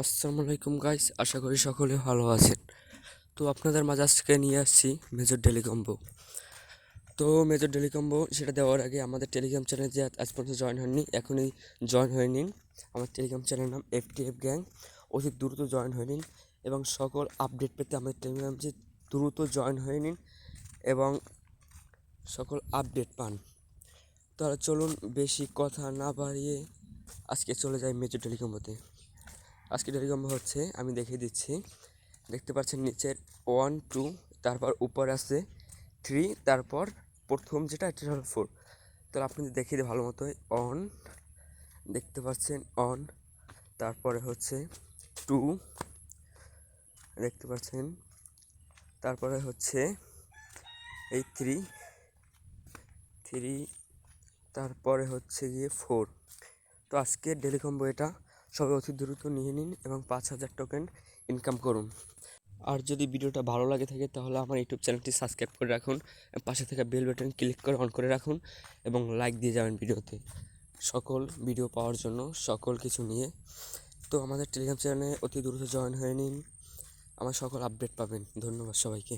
আসসালামু আলাইকুম গাইস, আশা করি সকলে ভালো আছেন। তো আপনাদের মাঝে আজকে নিয়ে আসছি মেজর ডেলি কম্বো। তো মেজর ডেলি কম্বো সেটা দেওয়ার আগে আমাদের টেলিগ্রাম চ্যানেল যে আজ পর্যন্ত জয়েন হয়নি, এখনই জয়েন হয়ে নিন। আমার টেলিগ্রাম চ্যানেলের নাম FTF গ্যাং। অতি দ্রুত জয়েন হয়ে নিন এবং সকল আপডেট পেতে আমাদের টেলিগ্রাম যে দ্রুত জয়েন হয়ে নিন এবং সকল আপডেট পান। তাহলে চলুন বেশি কথা না বাড়িয়ে আজকে চলে যাই মেজর ডেলি কম্বোতে। আজকে টেলিকম্বো হচ্ছে, আমি দেখিয়ে দিচ্ছি। দেখতে পাচ্ছেন নিচের 1 2, তারপর উপরে আছে 3, তারপর প্রথম যেটা এটা হলো 4। তাহলে আপনি দেখিয়ে দিই ভালো মতোই। অন, দেখতে পাচ্ছেন অন, তারপরে হচ্ছে 2, দেখতে পাচ্ছেন, তারপরে হচ্ছে এই 3, তারপরে হচ্ছে গিয়ে 4। তো আজকে ডেলি কম্বো এটা, সবাই অতি দ্রুত নিয়ে নিন এবং 5,000 টোকেন ইনকাম করুন। আর যদি ভিডিওটা ভালো লাগে থাকে তাহলে আমার ইউটিউব চ্যানেলটি সাবস্ক্রাইব করে রাখুন, পাশে থাকা বেল বাটন ক্লিক করে অন করে রাখুন এবং লাইক দিয়ে যাবেন ভিডিওতে, সকল ভিডিও পাওয়ার জন্য, সকল কিছু নিয়ে। তো আমাদের টেলিগ্রাম চ্যানেলে অতি দ্রুত জয়েন হয়ে নিন, আমার সকল আপডেট পাবেন। ধন্যবাদ সবাইকে।